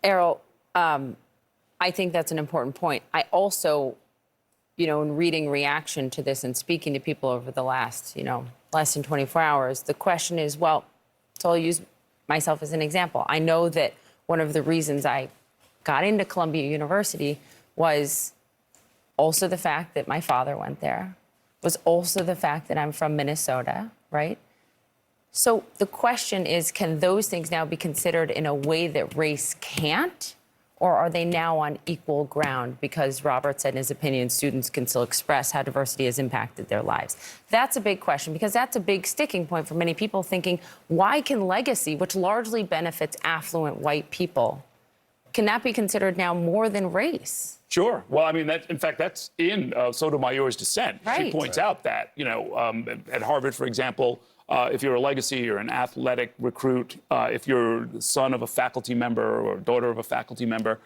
Errol, I think that's an important point. I also, in reading reaction to this and speaking to people over the last, less than 24 hours, the question is, well, so I'll use myself as an example. I know that one of the reasons I got into Columbia University was also the fact that my father went there, was also the fact that I'm from Minnesota, right? So the question is, can those things now be considered in a way that race can't? Or are they now on equal ground because Robert said in his opinion students can still express how diversity has impacted their lives? That's a big question because that's a big sticking point for many people thinking, why can legacy, which largely benefits affluent white people, can that be considered now more than race? Sure. Well, I mean, in fact, that's in Sotomayor's dissent. Right. She points out that, at Harvard, for example, if you're a legacy, you're an athletic recruit, if you're the son of a faculty member or daughter of a faculty member,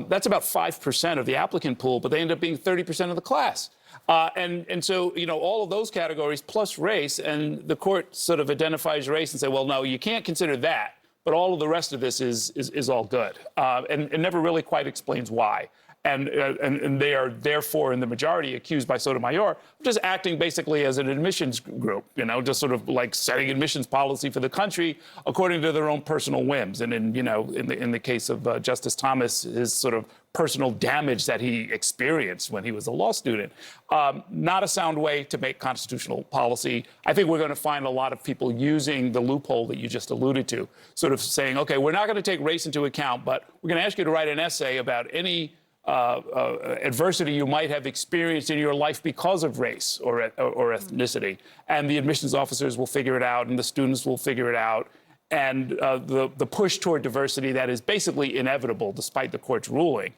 that's about 5% of the applicant pool, but they end up being 30% of the class. And so, all of those categories plus race, and the court sort of identifies race and say, well, no, you can't consider that, but all of the rest of this is all good. And it never really quite explains why. And they are therefore in the majority accused by Sotomayor of just acting basically as an admissions group, just sort of like setting admissions policy for the country according to their own personal whims. And in the case of Justice Thomas, his sort of personal damage that he experienced when he was a law student. Not a sound way to make constitutional policy. I think we're going to find a lot of people using the loophole that you just alluded to, sort of saying, OK, we're not going to take race into account, but we're going to ask you to write an essay about any adversity you might have experienced in your life because of race or ethnicity. And the admissions officers will figure it out and the students will figure it out. And the push toward diversity that is basically inevitable despite the court's ruling,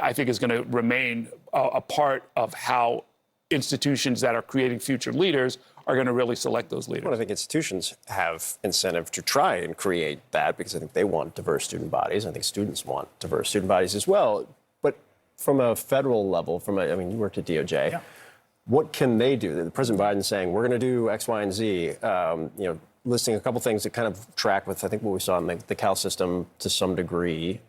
I think is going to remain a part of how institutions that are creating future leaders are going to really select those leaders. Well, I think institutions have incentive to try and create that because I think they want diverse student bodies. I think students want diverse student bodies as well. From a federal level, you worked at DOJ. Yeah. What can they do? President Biden's saying, we're going to do X, Y, and Z, listing a couple things that kind of track with, I think, what we saw in the Cal system to some degree.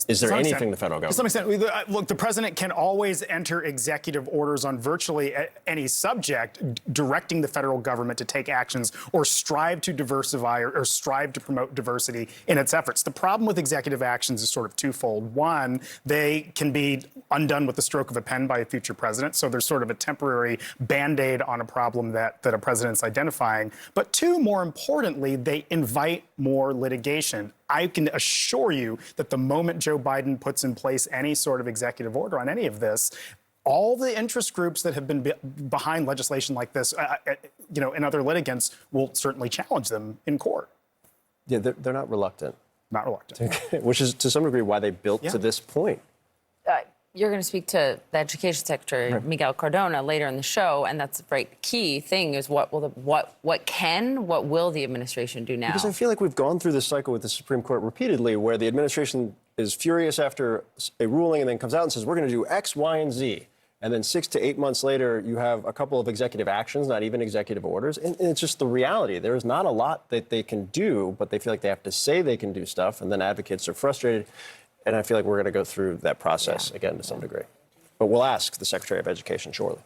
Is there anything the federal government? To some extent, look, the president can always enter executive orders on virtually any subject, directing the federal government to take actions or strive to diversify or strive to promote diversity in its efforts. The problem with executive actions is sort of twofold. One, they can be undone with the stroke of a pen by a future president. So there's sort of a temporary Band-Aid on a problem that a president's identifying. But two, more importantly, they invite more litigation. I can assure you that the moment Joe Biden puts in place any sort of executive order on any of this, all the interest groups that have been behind legislation like this, and other litigants will certainly challenge them in court. Yeah, they're not reluctant. Not reluctant. Which is to some degree why they built to this point. You're going to speak to the Education Secretary, right, Miguel Cardona, later in the show, and that's a very key thing is what will the administration do now? Because I feel like we've gone through this cycle with the Supreme Court repeatedly where the administration is furious after a ruling and then comes out and says, we're going to do X, Y, and Z. And then 6 to 8 months later, you have a couple of executive actions, not even executive orders. And it's just the reality. There is not a lot that they can do, but they feel like they have to say they can do stuff, and then advocates are frustrated. And I feel like we're going to go through that process again to some degree. But we'll ask the Secretary of Education shortly.